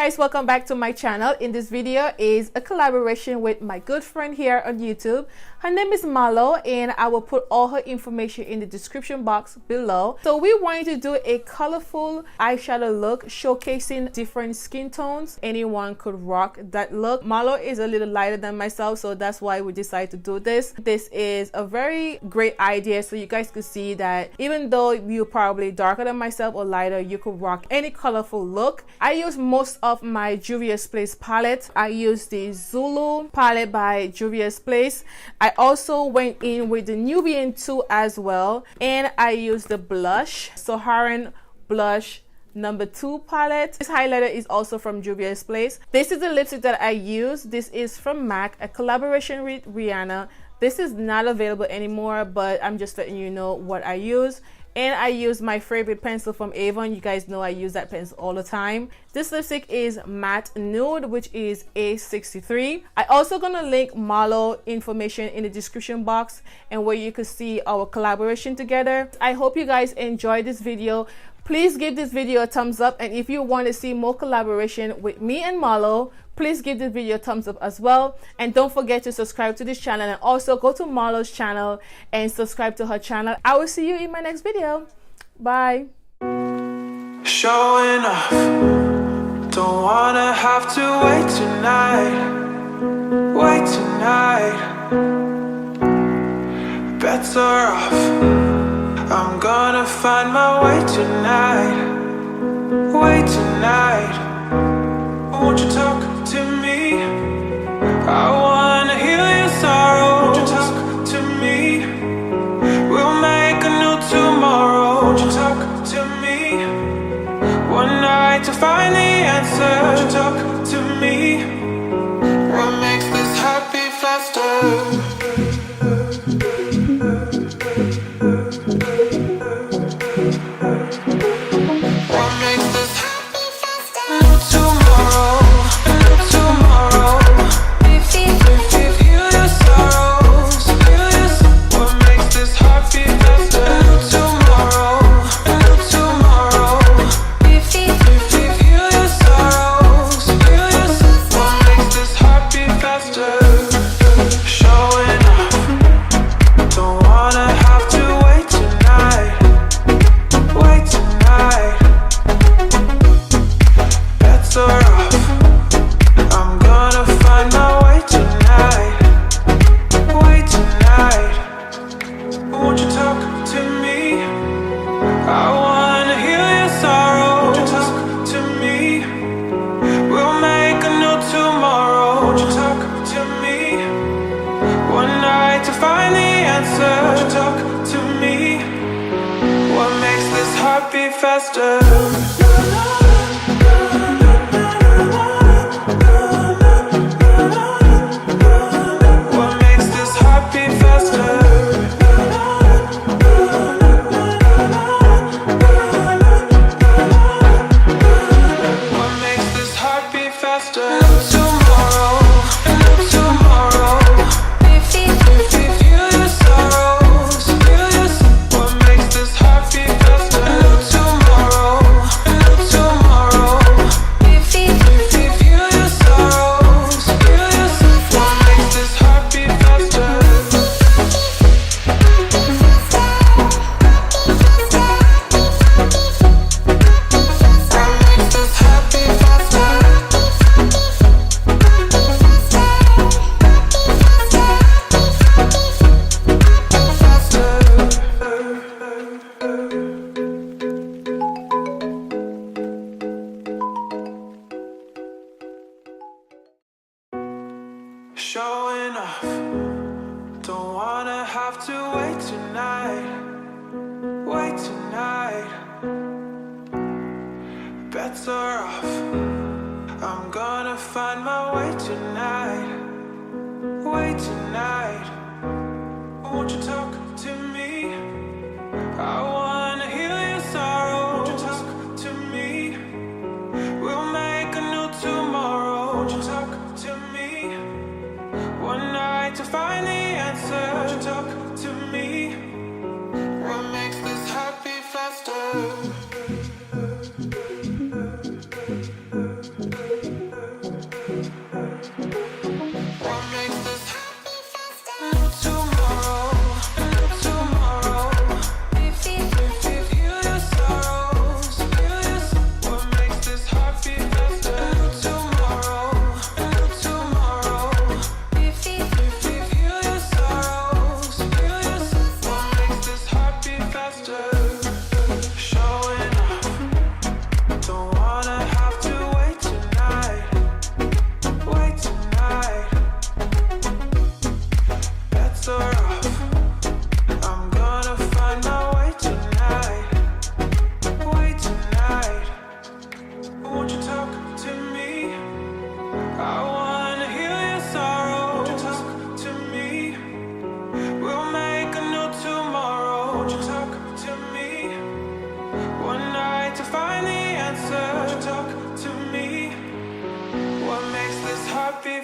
guys, welcome back to my channel. In this video is a collaboration with my good friend here on YouTube. Her name is Marlo, and I will put all her information in the description box below. So we wanted to do a colorful eyeshadow look showcasing different skin tones. Anyone could rock that look. Marlo is a little lighter than myself, so that's why we decided to do this. This is a very great idea, so you guys could see that even though you're probably darker than myself or lighter, you could rock any colorful look. I use most of my JUVIA'S palette. I use the Zulu palette by JUVIA'S. I also went in with the Nubian too as well, and I used the blush, Saharan blush #2 palette. This highlighter is also from JUVIA'S. This is the lipstick that I use. This is from MAC, a collaboration with Rihanna. This is not available anymore, but I'm just letting you know what I use. And I use my favorite pencil from Avon. You guys know I use that pencil all the time. This lipstick is Matte Nude, which is A63. I also gonna link Marlo information in the description box and where you could see our collaboration together. I hope you guys enjoyed this video. Please give this video a thumbs up, and if you want to see more collaboration with me and Marlo, please give this video a thumbs up as well. And don't forget to subscribe to this channel, and also go to Marlo's channel and subscribe to her channel. I will see you in my next video. Bye. Showing off, don't wanna have to wait tonight. Wait tonight. Better off, I'm gonna find my way tonight. Way tonight. Won't you talk to me? I wanna heal your sorrow. Won't you talk to me? We'll make a new tomorrow. Won't you talk to me? One night to find the answer. Won't you talk to me? What makes this happy faster? Faster. What makes this heart beat faster? What makes this heart beat faster? Tomorrow, tomorrow. Feel your sorrows, feel your. What makes this heart beat faster? Showing off, don't wanna have to wait tonight. Wait tonight. Better off, I'm gonna find my way tonight. Wait tonight. Won't you talk to me? I wanna heal your sorrow. Won't you talk to me? We'll make a new tomorrow. Won't you talk to me? One night to find the answer. Won't you talk to me? What makes this happy faster?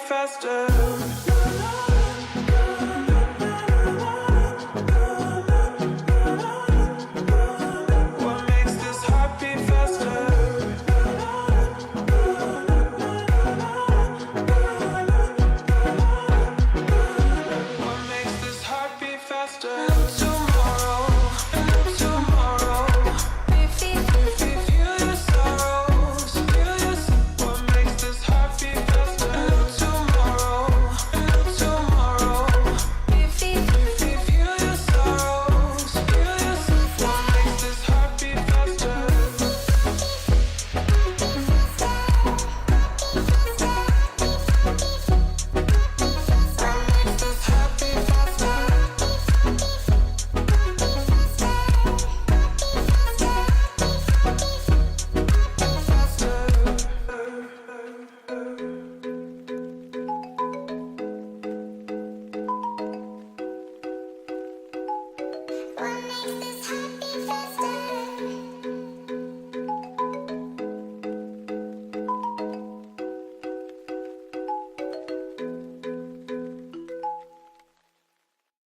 faster.